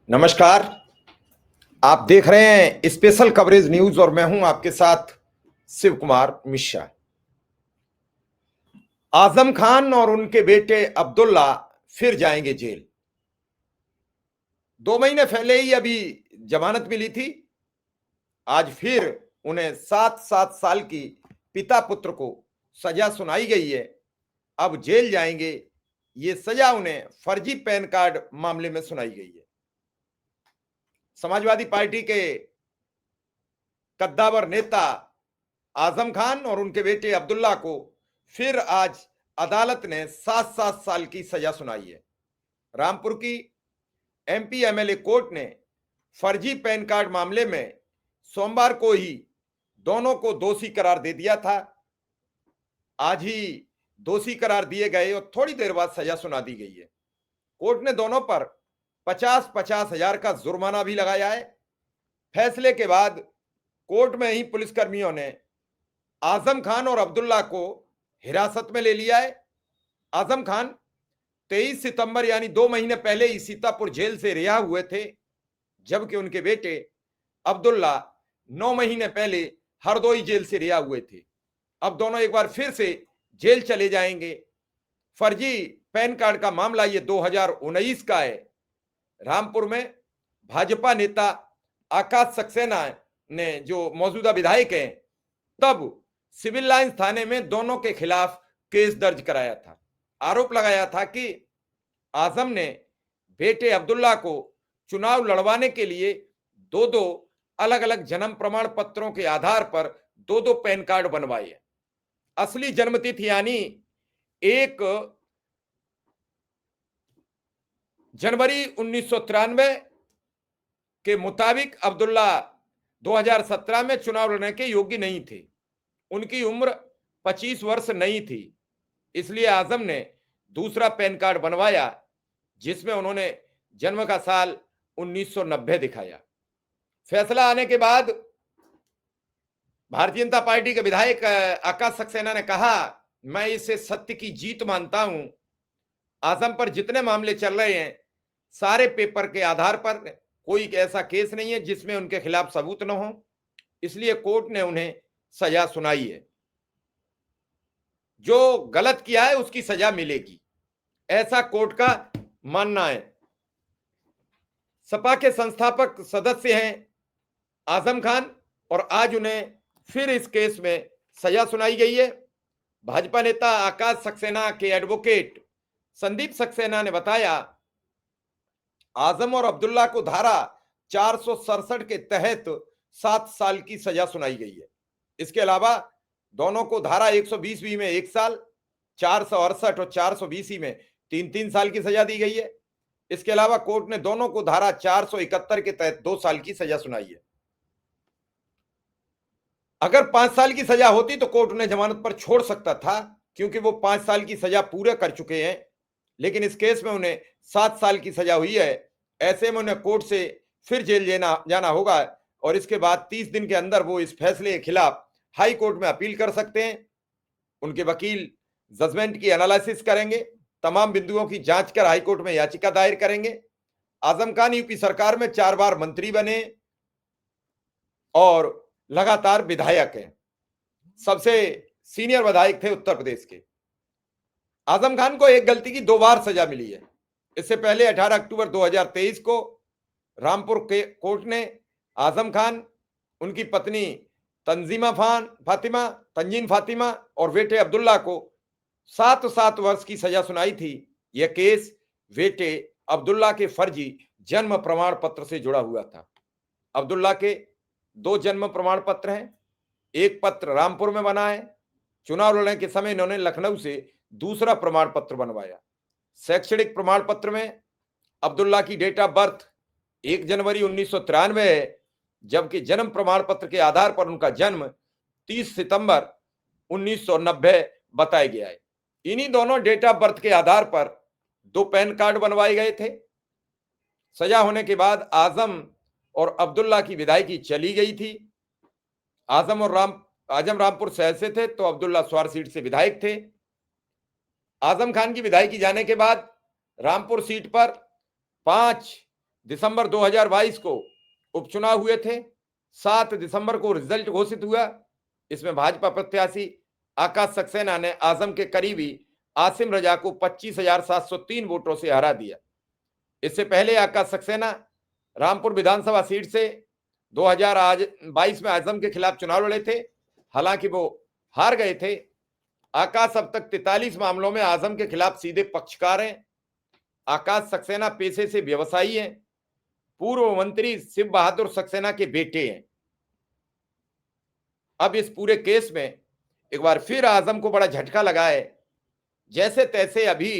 नमस्कार। आप देख रहे हैं स्पेशल कवरेज न्यूज और मैं हूं आपके साथ शिव कुमार मिश्रा। आजम खान और उनके बेटे अब्दुल्ला फिर जाएंगे जेल। 2 महीने पहले ही अभी जमानत मिली थी। आज फिर उन्हें 7-7 साल की पिता पुत्र को सजा सुनाई गई है। अब जेल जाएंगे। ये सजा उन्हें फर्जी पैन कार्ड मामले में सुनाई गई है। समाजवादी पार्टी के कद्दावर नेता आजम खान और उनके बेटे अब्दुल्ला को फिर आज अदालत ने 7-7 साल की सजा सुनाई है। रामपुर की एमपी एमएलए कोर्ट ने फर्जी पैन कार्ड मामले में सोमवार को ही दोनों को दोषी करार दे दिया था। आज ही दोषी करार दिए गए और थोड़ी देर बाद सजा सुना दी गई है। कोर्ट ने दोनों पर 50-50 हजार का जुर्माना भी लगाया है। फैसले के बाद कोर्ट में ही पुलिसकर्मियों ने आजम खान और अब्दुल्ला को हिरासत में ले लिया है। आजम खान 23 सितंबर यानी 2 महीने पहले ही सीतापुर जेल से रिहा हुए थे, जबकि उनके बेटे अब्दुल्ला 9 महीने पहले हरदोई जेल से रिहा हुए थे। अब दोनों एक बार फिर से जेल चले जाएंगे। फर्जी पैन कार्ड का मामला ये 2019 का है। रामपुर में भाजपा नेता आकाश सक्सेना ने, जो मौजूदा विधायक हैं, तब सिविल लाइंस थाने में दोनों के खिलाफ केस दर्ज कराया था। आरोप लगाया था कि आजम ने बेटे अब्दुल्ला को चुनाव लड़वाने के लिए दो अलग अलग जन्म प्रमाण पत्रों के आधार पर दो पैन कार्ड बनवाए। असली जन्मतिथि यानी 1 जनवरी 1993 के मुताबिक अब्दुल्ला 2017 में चुनाव लड़ने के योग्य नहीं थे। उनकी उम्र 25 वर्ष नहीं थी, इसलिए आजम ने दूसरा पैन कार्ड बनवाया, जिसमें उन्होंने जन्म का साल 1990 दिखाया। फैसला आने के बाद भारतीय जनता पार्टी के विधायक आकाश सक्सेना ने कहा, मैं इसे सत्य की जीत मानता हूं। आजम पर जितने मामले चल रहे हैं, सारे पेपर के आधार पर कोई ऐसा केस नहीं है जिसमें उनके खिलाफ सबूत न हो, इसलिए कोर्ट ने उन्हें सजा सुनाई है। जो गलत किया है उसकी सजा मिलेगी, ऐसा कोर्ट का मानना है। सपा के संस्थापक सदस्य हैं आजम खान और आज उन्हें फिर इस केस में सजा सुनाई गई है। भाजपा नेता आकाश सक्सेना के एडवोकेट संदीप सक्सेना ने बताया, आजम और अब्दुल्ला को धारा 467 के तहत 7 साल की सजा सुनाई गई है। इसके अलावा दोनों को धारा 120 में 1 साल, 468 और 420 में 3-3 साल की सजा दी गई है। इसके अलावा कोर्ट ने दोनों को धारा 471 के तहत 2 साल की सजा सुनाई है। अगर 5 साल की सजा होती तो कोर्ट उन्हें जमानत पर छोड़ सकता था, क्योंकि वो 5 साल की सजा पूरे कर चुके हैं, लेकिन इस केस में उन्हें 7 साल की सजा हुई है। ऐसे में उन्हें कोर्ट से फिर जेल जाना होगा और इसके बाद 30 दिन के अंदर वो इस फैसले के खिलाफ हाई कोर्ट में अपील कर सकते हैं। उनके वकील जजमेंट की एनालिसिस करेंगे, तमाम बिंदुओं की जांच कर हाई कोर्ट में याचिका दायर करेंगे। आजम खान यूपी सरकार में 4 बार मंत्री बने और लगातार विधायक हैं। सबसे सीनियर विधायक थे उत्तर प्रदेश के। आजम खान को एक गलती की 2 बार सजा मिली है। इससे पहले 18 अक्टूबर 2023 को रामपुर के कोर्ट ने आजम खान, उनकी पत्नी तंजीन फातिमा और बेटे अब्दुल्ला को 7-7 वर्ष की सजा सुनाई थी। यह केस बेटे अब्दुल्ला के फर्जी जन्म प्रमाण पत्र से जुड़ा हुआ था। अब्दुल्ला के 2 जन्म प्रमाण पत्र हैं। एक पत्र रामपुर में बना है। चुनाव लड़ने के समय इन्होंने लखनऊ से दूसरा प्रमाण पत्र बनवाया। शैक्षणिक प्रमाण पत्र में अब्दुल्ला की डेट ऑफ बर्थ 1 जनवरी 1993 है, जबकि जन्म प्रमाण पत्र के आधार पर उनका जन्म 30 सितंबर 1990 बताया गया है। इन्हीं दोनों डेट ऑफ बर्थ के आधार पर 2 पैन कार्ड बनवाए गए थे। सजा होने के बाद आजम और अब्दुल्ला की विधायकी चली गई थी। आजम रामपुर शहर से थे तो अब्दुल्ला स्वार सीट से विधायक थे। आजम खान की विधायकी जाने के बाद रामपुर सीट पर 5 दिसंबर 2022 को उपचुनाव हुए थे। 7 दिसंबर को रिजल्ट घोषित हुआ। इसमें भाजपा प्रत्याशी आकाश सक्सेना ने आजम के करीबी आसिम रजा को 25,703 वोटों से हरा दिया। इससे पहले आकाश सक्सेना रामपुर विधानसभा सीट से 2022 में आजम के खिलाफ चुनाव लड़े थे, हालांकि वो हार गए थे। आकाश अब तक 43 मामलों में आजम के खिलाफ सीधे पक्षकार हैं। आकाश सक्सेना पेशे से व्यवसायी हैं, पूर्व मंत्री शिव बहादुर सक्सेना के बेटे हैं। अब इस पूरे केस में एक बार फिर आजम को बड़ा झटका लगा है। जैसे तैसे अभी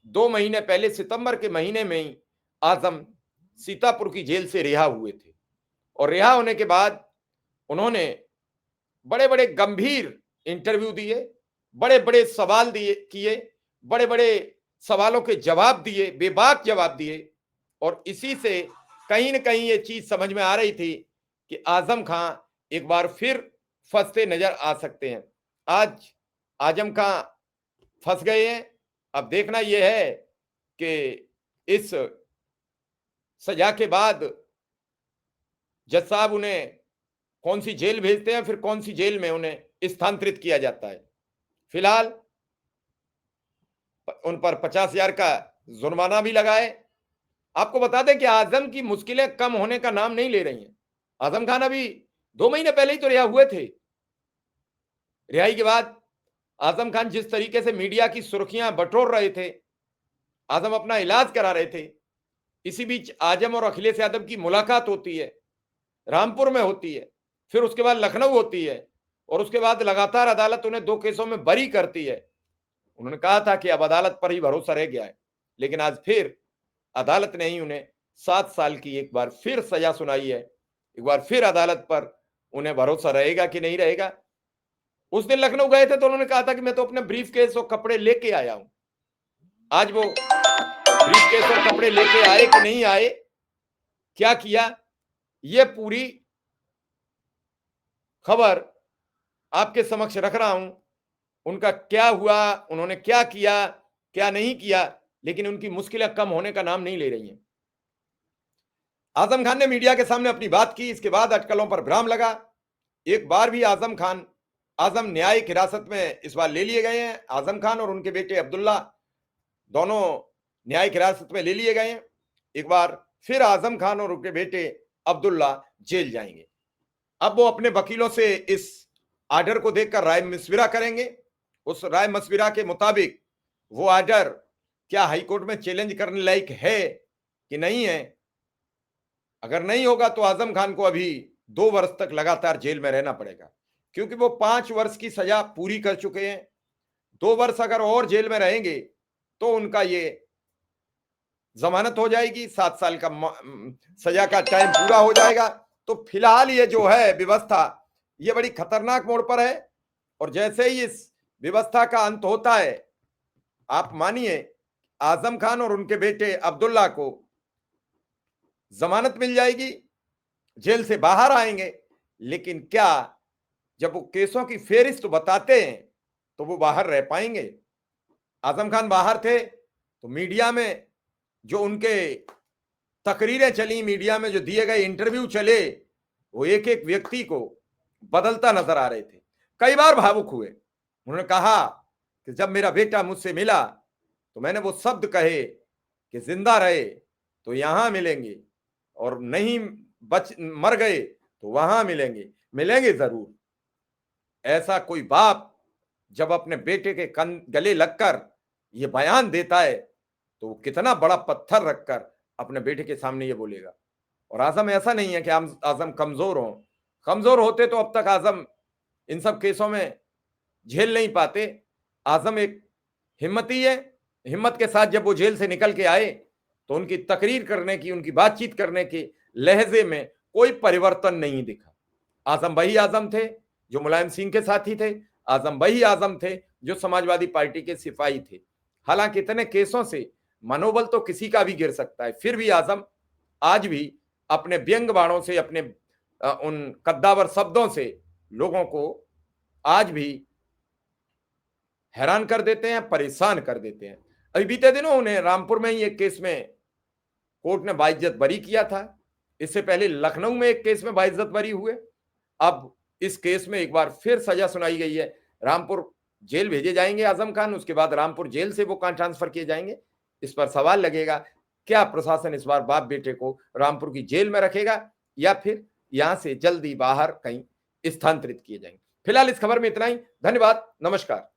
2 महीने पहले सितंबर के महीने में ही आजम सीतापुर की जेल से रिहा हुए थे और रिहा होने के बाद उन्होंने बड़े बड़े गंभीर इंटरव्यू दिए, बड़े बड़े सवाल किए, बड़े बड़े सवालों के जवाब दिए, बेबाक जवाब दिए। और इसी से कहीं ना कहीं ये चीज समझ में आ रही थी कि आजम खान एक बार फिर फंसते नजर आ सकते हैं। आज आजम खान फंस गए हैं। अब देखना यह है कि इस सजा के बाद जज साहब उन्हें कौन सी जेल भेजते हैं, फिर कौन सी जेल में उन्हें स्थानांतरित किया जाता है। फिलहाल उन पर 50,000 का जुर्माना भी लगाए। आपको बता दें कि आजम की मुश्किलें कम होने का नाम नहीं ले रही हैं। आजम खान अभी 2 महीने पहले ही तो रिहा हुए थे। रिहाई के बाद आजम खान जिस तरीके से मीडिया की सुर्खियां बटोर रहे थे, आजम अपना इलाज करा रहे थे। इसी बीच आजम और अखिलेश यादव की मुलाकात होती है, रामपुर में होती है, फिर उसके बाद लखनऊ होती है और उसके बाद लगातार अदालत उन्हें 2 केसों में बरी करती है। उन्होंने कहा था कि अब अदालत पर ही भरोसा रह गया है, लेकिन आज फिर अदालत ने ही उन्हें 7 साल की एक बार फिर सजा सुनाई है। एक बार फिर अदालत पर उन्हें भरोसा रहेगा कि नहीं रहेगा। उस दिन लखनऊ गए थे तो उन्होंने कहा था कि मैं तो अपने ब्रीफ केस और कपड़े लेके आया हूं। आज वो ब्रीफ केस और कपड़े लेके आए कि नहीं आए, क्या किया, ये पूरी खबर आपके समक्ष रख रहा हूं। उनका क्या हुआ, उन्होंने क्या किया, क्या नहीं किया, लेकिन उनकी मुश्किलें कम होने का नाम नहीं ले रही हैं। आजम खान ने मीडिया के सामने अपनी बात की, इसके बाद अटकलों पर विराम लगा। एक बार भी आजम न्यायिक हिरासत में इस बार ले लिए गए हैं। आजम खान और उनके बेटे अब्दुल्ला दोनों न्यायिक हिरासत में ले लिए गए हैं। एक बार फिर आजम खान और उनके बेटे अब्दुल्ला जेल जाएंगे। अब वो अपने वकीलों से इस आर्डर को देखकर राय मशविरा करेंगे। उस राय मशविरा के मुताबिक वो आर्डर क्या हाईकोर्ट में चैलेंज करने लायक है कि नहीं है। अगर नहीं होगा तो आजम खान को अभी 2 वर्ष तक लगातार जेल में रहना पड़ेगा, क्योंकि वो 5 वर्ष की सजा पूरी कर चुके हैं। 2 वर्ष अगर और जेल में रहेंगे तो उनका ये जमानत हो जाएगी, 7 साल का सजा का टाइम पूरा हो जाएगा। तो फिलहाल ये जो है व्यवस्था, ये बड़ी खतरनाक मोड़ पर है। और जैसे ही इस व्यवस्था का अंत होता है, आप मानिए आजम खान और उनके बेटे अब्दुल्ला को जमानत मिल जाएगी, जेल से बाहर आएंगे। लेकिन क्या जब वो केसों की फेहरिस्त बताते हैं तो वो बाहर रह पाएंगे? आजम खान बाहर थे तो मीडिया में जो उनके तकरीरें चली, मीडिया में जो दिए गए इंटरव्यू चले, वो एक एक व्यक्ति को बदलता नजर आ रहे थे। कई बार भावुक हुए। उन्होंने कहा कि जब मेरा बेटा मुझसे मिला तो मैंने वो शब्द कहे कि जिंदा रहे तो यहां मिलेंगे और नहीं मर गए तो वहां मिलेंगे जरूर। ऐसा कोई बाप जब अपने बेटे के गले लगकर ये बयान देता है तो वो कितना बड़ा पत्थर रखकर अपने बेटे के सामने ये बोलेगा। और आजम ऐसा नहीं है कि आजम कमजोर होते तो अब तक आजम इन सब केसों में झेल नहीं पाते। आजम एक हिम्मती है। हिम्मत के साथ जब वो जेल से निकल के आए तो उनकी तकरीर करने की, उनकी बातचीत करने के लहजे में कोई परिवर्तन नहीं दिखा। आजम वही आजम थे जो मुलायम सिंह के साथी थे। आजम वही आजम थे जो समाजवादी पार्टी के सिपाही थे। हालांकि इतने केसों से मनोबल तो किसी का भी गिर सकता है, फिर भी आजम आज भी अपने व्यंग बाणों से, अपने उन कद्दावर शब्दों से लोगों को आज भी हैरान कर देते हैं, परेशान कर देते हैं। अभी बीते दिनों उन्हें रामपुर में ही एक केस में कोर्ट ने बाइज्जत बरी किया था। इससे पहले लखनऊ में एक केस में बाइज्जत बरी हुए। अब इस केस में एक बार फिर सजा सुनाई गई है। रामपुर जेल भेजे जाएंगे आजम खान, उसके बाद रामपुर जेल से वो कहां ट्रांसफर किए जाएंगे, इस पर सवाल लगेगा। क्या प्रशासन इस बार बाप बेटे को रामपुर की जेल में रखेगा या फिर यहां से जल्दी बाहर कहीं स्थानांतरित किए जाएंगे। फिलहाल इस खबर में इतना ही। धन्यवाद, नमस्कार।